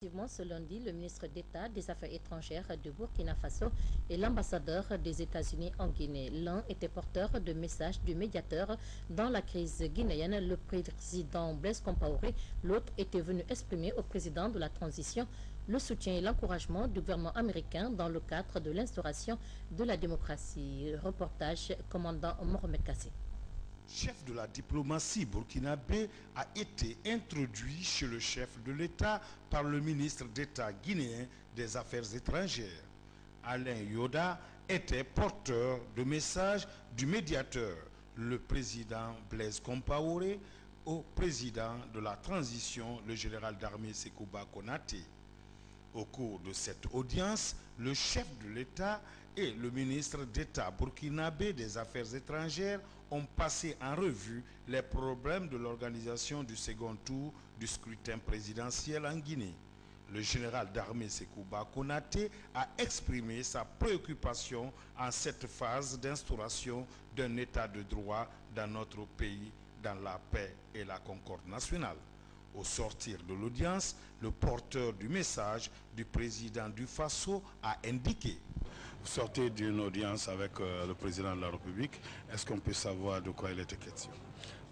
Effectivement, ce lundi, le ministre d'État des Affaires étrangères de Burkina Faso et l'ambassadeur des États-Unis en Guinée. L'un était porteur de messages du médiateur dans la crise guinéenne, le président Blaise Compaoré. L'autre était venu exprimer au président de la transition le soutien et l'encouragement du gouvernement américain dans le cadre de l'instauration de la démocratie. Reportage commandant Mohamed Kassé. Chef de la diplomatie burkinabé a été introduit chez le chef de l'État par le ministre d'État guinéen des Affaires étrangères. Alain Yoda était porteur de messages du médiateur, le président Blaise Compaoré, au président de la transition, le général d'armée Sekouba Konaté. Au cours de cette audience, le chef de l'État et le ministre d'État burkinabé des Affaires étrangères ont passé en revue les problèmes de l'organisation du second tour du scrutin présidentiel en Guinée. Le général d'armée Sekouba Konaté a exprimé sa préoccupation en cette phase d'instauration d'un état de droit dans notre pays, dans la paix et la concorde nationale. Au sortir de l'audience, le porteur du message du président du Faso a indiqué: vous sortez d'une audience avec le président de la République. Est-ce qu'on peut savoir de quoi il était question?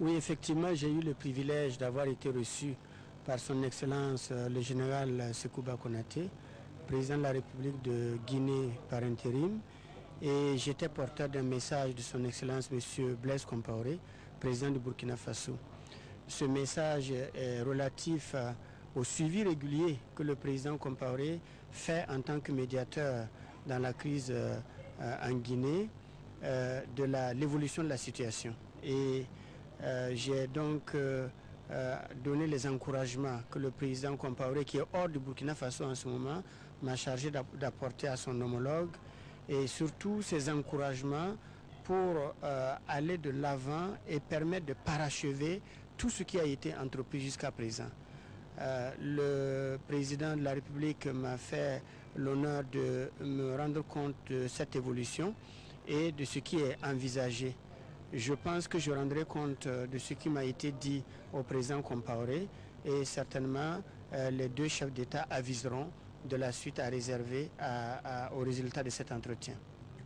Oui, effectivement, j'ai eu le privilège d'avoir été reçu par son Excellence le général Sekouba Konaté, président de la République de Guinée par intérim. Et j'étais porteur d'un message de son Excellence M. Blaise Compaoré, président du Burkina Faso. Ce message est relatif au suivi régulier que le président Compaoré fait en tant que médiateur dans la crise en Guinée, de l'évolution de la situation. Et j'ai donc donné les encouragements que le président Compaoré, qui est hors du Burkina Faso en ce moment, m'a chargé d'apporter à son homologue, et surtout ces encouragements pour aller de l'avant et permettre de parachever tout ce qui a été entrepris jusqu'à présent. Le président de la République m'a fait l'honneur de me rendre compte de cette évolution et de ce qui est envisagé. Je pense que je rendrai compte de ce qui m'a été dit au président Compaoré, et certainement les deux chefs d'État aviseront de la suite à réserver au résultat de cet entretien.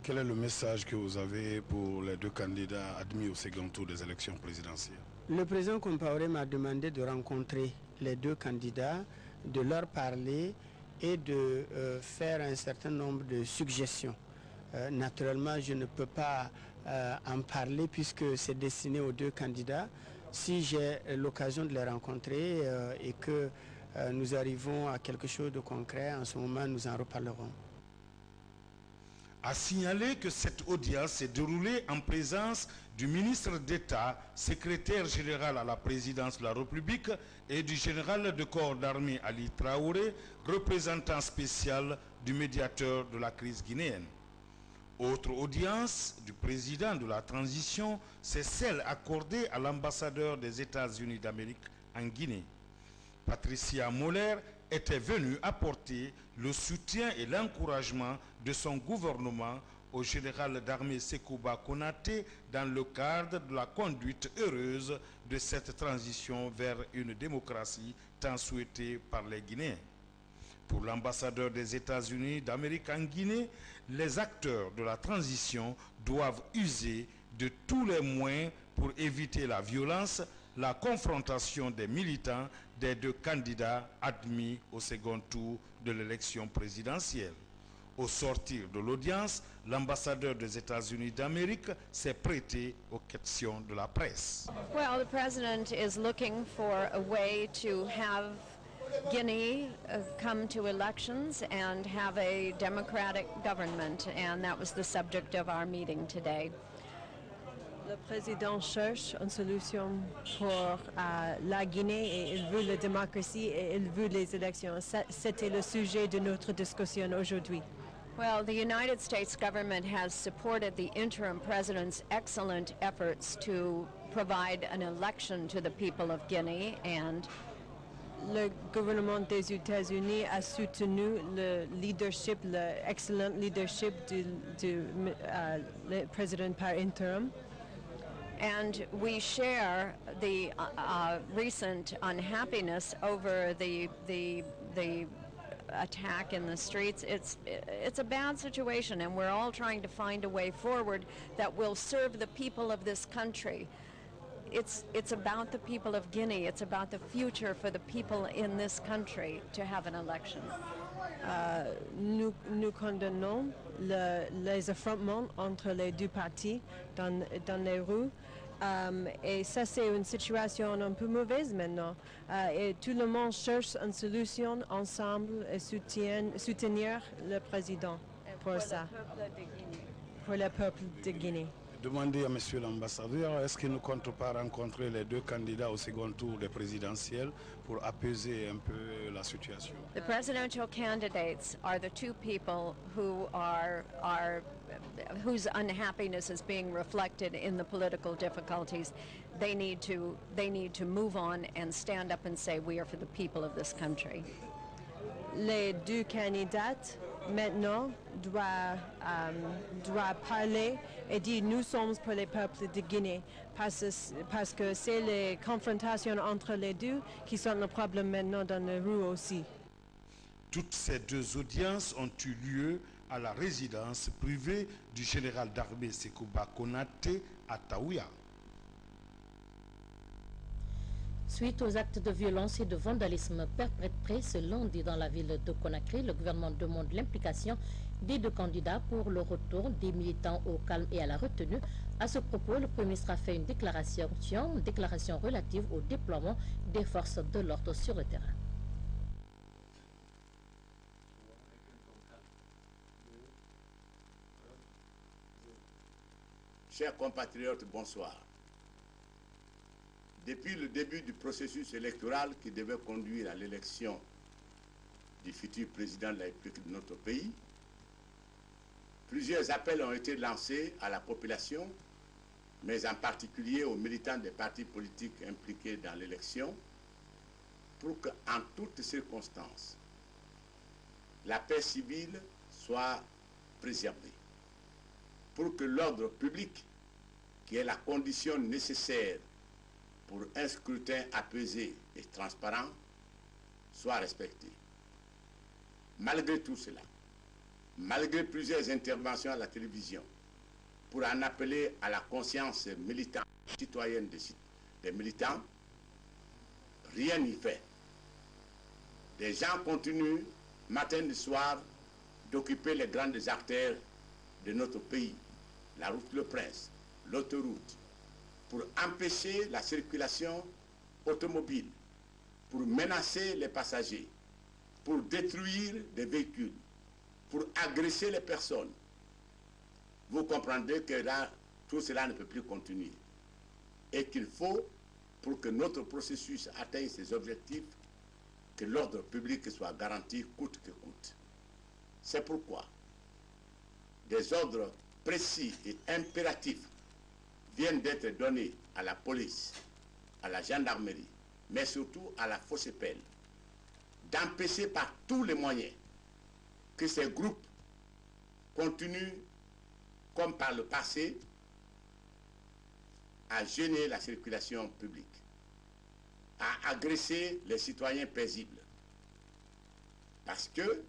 Quel est le message que vous avez pour les deux candidats admis au second tour des élections présidentielles? Le président Compaoré m'a demandé de rencontrer les deux candidats, de leur parler et de faire un certain nombre de suggestions. Naturellement, je ne peux pas en parler puisque c'est destiné aux deux candidats. Si j'ai l'occasion de les rencontrer et que nous arrivons à quelque chose de concret, en ce moment, nous en reparlerons. A signalé que cette audience s'est déroulée en présence du ministre d'État, secrétaire général à la présidence de la République, et du général de corps d'armée Ali Traoré, représentant spécial du médiateur de la crise guinéenne. Autre audience du président de la transition, c'est celle accordée à l'ambassadeur des États-Unis d'Amérique en Guinée. Patricia Moller était venue apporter le soutien et l'encouragement de son gouvernement au général d'armée Sekouba Konaté dans le cadre de la conduite heureuse de cette transition vers une démocratie tant souhaitée par les Guinéens. Pour l'ambassadeur des États-Unis d'Amérique en Guinée, les acteurs de la transition doivent user de tous les moyens pour éviter la violence, la confrontation des militants des deux candidats admis au second tour de l'élection présidentielle. Au sortir de l'audience, l'ambassadeur des États-Unis d'Amérique s'est prêté aux questions de la presse. Well, the president is looking for a way to have Guinea come to elections and have a democratic government, and that was the subject of our meeting today. Le président cherche une solution pour la Guinée et il veut la démocratie et il veut les élections. C'était le sujet de notre discussion aujourd'hui. Well, the United States government has supported the interim president's excellent efforts to provide an election to the people of Guinea, and le gouvernement des États-Unis a soutenu le leadership, l'excellent leadership du président par intérim. And we share the recent unhappiness over the the attack in the streets. It's a bad situation, and we're all trying to find a way forward that will serve the people of this country. It's about the people of Guinea. It's about the future for the people in this country to have an election. Nous condamnons les affrontements entre les deux partis dans les rues. Et ça, c'est une situation un peu mauvaise maintenant. Et tout le monde cherche une solution ensemble et soutenir le président pour ça. Pour le peuple de Guinée. Demandez à Monsieur l'ambassadeur, est-ce qu'il ne compte pas rencontrer les deux candidats au second tour des présidentielles pour apaiser un peu la situation? The presidential candidates are the two people who are whose unhappiness is being reflected in the political difficulties. They need to move on and stand up and say we are for the people of this country. Les deux candidats maintenant doivent parler et dire nous sommes pour les peuples de Guinée parce que c'est les confrontations entre les deux qui sont le problème maintenant dans les rues aussi. Toutes ces deux audiences ont eu lieu à la résidence privée du général d'armée Sekouba Konaté à Taouya. Suite aux actes de violence et de vandalisme perpétrés ce lundi dans la ville de Conakry, le gouvernement demande l'implication des deux candidats pour le retour des militants au calme et à la retenue. À ce propos, le Premier ministre a fait une déclaration relative au déploiement des forces de l'ordre sur le terrain. Chers compatriotes, bonsoir. Depuis le début du processus électoral qui devait conduire à l'élection du futur président de la République de notre pays, plusieurs appels ont été lancés à la population, mais en particulier aux militants des partis politiques impliqués dans l'élection, pour qu'en toutes circonstances, la paix civile soit préservée, pour que l'ordre public, qui est la condition nécessaire pour un scrutin apaisé et transparent, soit respecté. Malgré tout cela, malgré plusieurs interventions à la télévision pour en appeler à la conscience militante, citoyenne des militants, rien n'y fait. Des gens continuent, matin et soir, d'occuper les grandes artères de notre pays, la route Le Prince, l'autoroute, pour empêcher la circulation automobile, pour menacer les passagers, pour détruire des véhicules, pour agresser les personnes. Vous comprendrez que là, tout cela ne peut plus continuer. Et qu'il faut, pour que notre processus atteigne ses objectifs, que l'ordre public soit garanti coûte que coûte. C'est pourquoi des ordres précis et impératifs viennent d'être donnés à la police, à la gendarmerie, mais surtout à la FOSEPEL, d'empêcher par tous les moyens que ces groupes continuent, comme par le passé, à gêner la circulation publique, à agresser les citoyens paisibles. Parce que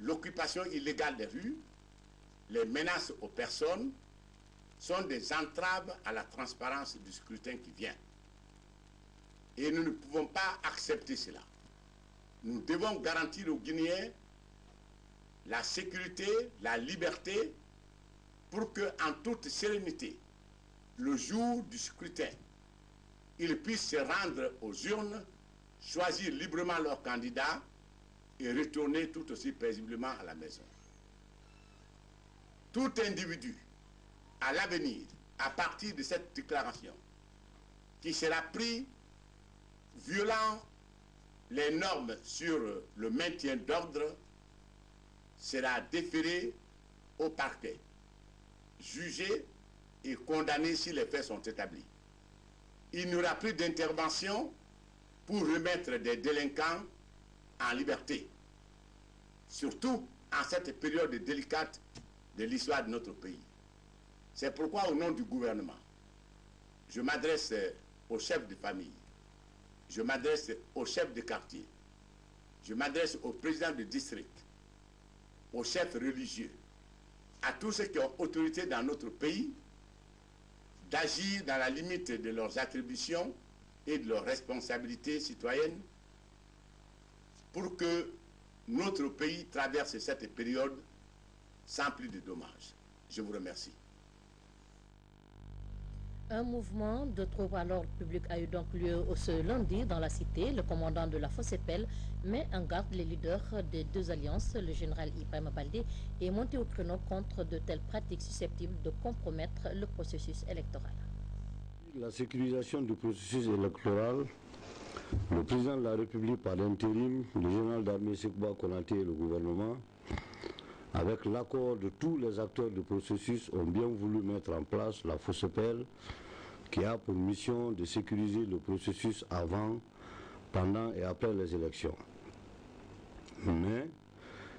l'occupation illégale des rues, les menaces aux personnes, sont des entraves à la transparence du scrutin qui vient. Et nous ne pouvons pas accepter cela. Nous devons garantir aux Guinéens la sécurité, la liberté, pour qu'en toute sérénité, le jour du scrutin, ils puissent se rendre aux urnes, choisir librement leur candidat et retourner tout aussi paisiblement à la maison. Tout individu, à l'avenir, à partir de cette déclaration, qui sera pris violant les normes sur le maintien d'ordre, sera déféré au parquet, jugé et condamné si les faits sont établis. Il n'y aura plus d'intervention pour remettre des délinquants en liberté, surtout en cette période délicate de l'histoire de notre pays. C'est pourquoi, au nom du gouvernement, je m'adresse aux chefs de famille, je m'adresse aux chefs de quartier, je m'adresse au président du district, aux chefs religieux, à tous ceux qui ont autorité dans notre pays, d'agir dans la limite de leurs attributions et de leurs responsabilités citoyennes pour que notre pays traverse cette période sans plus de dommages. Je vous remercie. Un mouvement de troubles à l'ordre public a eu donc lieu ce lundi dans la cité. Le commandant de la FOSEPEL met en garde les leaders des deux alliances, le général Ibrahima Baldé, est monté au créneau contre de telles pratiques susceptibles de compromettre le processus électoral. La sécurisation du processus électoral, le président de la République par l'intérim, le général d'armée Sékouba Konaté et le gouvernement, avec l'accord de tous les acteurs du processus, ont bien voulu mettre en place la FOSEPEL qui a pour mission de sécuriser le processus avant, pendant et après les élections. Mais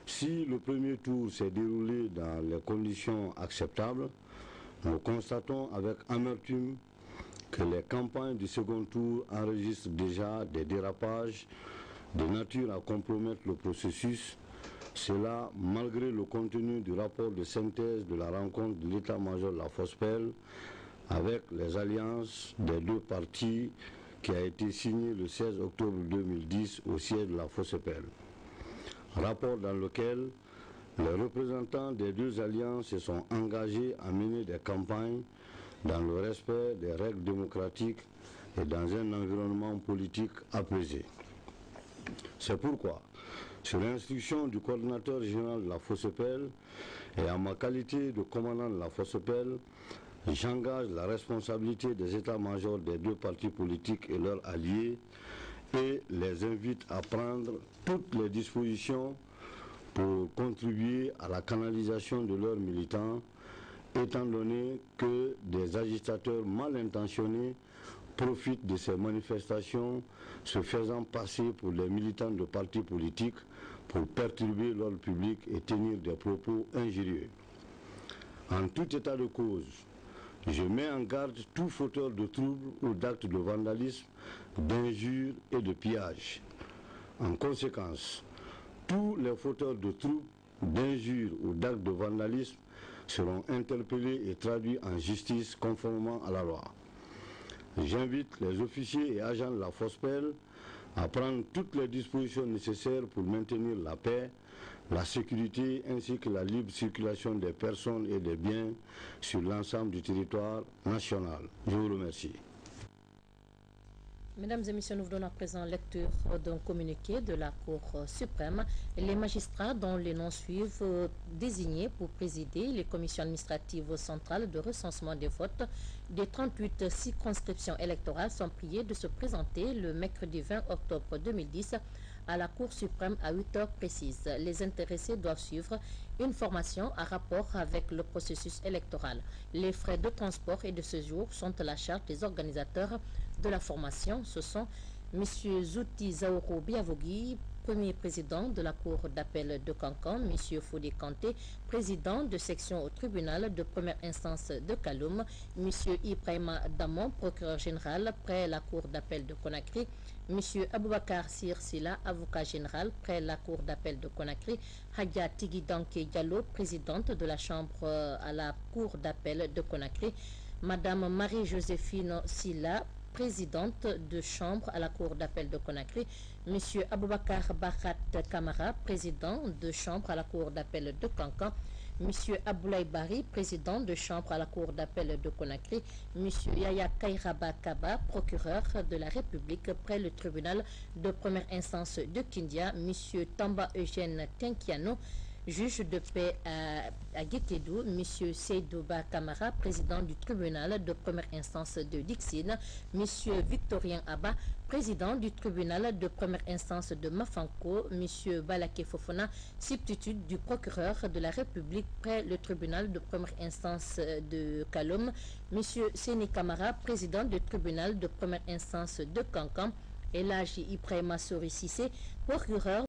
si le premier tour s'est déroulé dans les conditions acceptables, nous constatons avec amertume que les campagnes du second tour enregistrent déjà des dérapages de nature à compromettre le processus. Cela malgré le contenu du rapport de synthèse de la rencontre de l'état-major de la FOSPEL avec les alliances des deux partis qui a été signé le 16 octobre 2010 au siège de la FOSPEL. Rapport dans lequel les représentants des deux alliances se sont engagés à mener des campagnes dans le respect des règles démocratiques et dans un environnement politique apaisé. C'est pourquoi, sur l'instruction du coordinateur général de la FOSEPEL et en ma qualité de commandant de la FOSEPEL, j'engage la responsabilité des états-majors des deux partis politiques et leurs alliés et les invite à prendre toutes les dispositions pour contribuer à la canalisation de leurs militants, étant donné que des agitateurs mal intentionnés profitent de ces manifestations, se faisant passer pour les militants de partis politiques pour perturber l'ordre public et tenir des propos injurieux. En tout état de cause, je mets en garde tout fauteur de troubles ou d'actes de vandalisme, d'injures et de pillage. En conséquence, tous les fauteurs de troubles, d'injures ou d'actes de vandalisme seront interpellés et traduits en justice conformément à la loi. J'invite les officiers et agents de la FOSPEL à prendre toutes les dispositions nécessaires pour maintenir la paix, la sécurité ainsi que la libre circulation des personnes et des biens sur l'ensemble du territoire national. Je vous remercie. Mesdames et messieurs, nous vous donnons à présent lecture d'un communiqué de la Cour suprême. Les magistrats dont les noms suivent désignés pour présider les commissions administratives centrales de recensement des votes des 38 circonscriptions électorales sont priés de se présenter le mercredi 20 octobre 2010 à la Cour suprême à 8 heures précises. Les intéressés doivent suivre une formation à rapport avec le processus électoral. Les frais de transport et de séjour sont à la charge des organisateurs de la formation. Ce sont M. Zouti Zaoro Biavogui, premier président de la Cour d'appel de Cancan, M. Fodé Kanté, président de section au tribunal de première instance de Kaloum, M. Ibrahima Damon, procureur général près la Cour d'appel de Conakry, M. Aboubakar Sir Sila, avocat général près la Cour d'appel de Conakry, Hadja Tigidanke Diallo, présidente de la Chambre à la Cour d'appel de Conakry, Madame Marie-Joséphine Sila, présidente de chambre à la Cour d'appel de Conakry, M. Aboubakar Barat Kamara, président de chambre à la Cour d'appel de Cancan, M. Aboulaye Bari, président de chambre à la Cour d'appel de Conakry, M. Yaya Kairaba Kaba, procureur de la République près le tribunal de première instance de Kindia, M. Tamba Eugène Tenkiano, juge de paix à Guétédou, M. Seydouba Kamara, président du tribunal de première instance de Dixine, M. Victorien Abba, président du tribunal de première instance de Mafanko, M. Balaké Fofona, substitut du procureur de la République près le tribunal de première instance de Kaloum, M. Séné Kamara, président du tribunal de première instance de Cancan, Elhaji Ibrahima Sori Sissé, procureur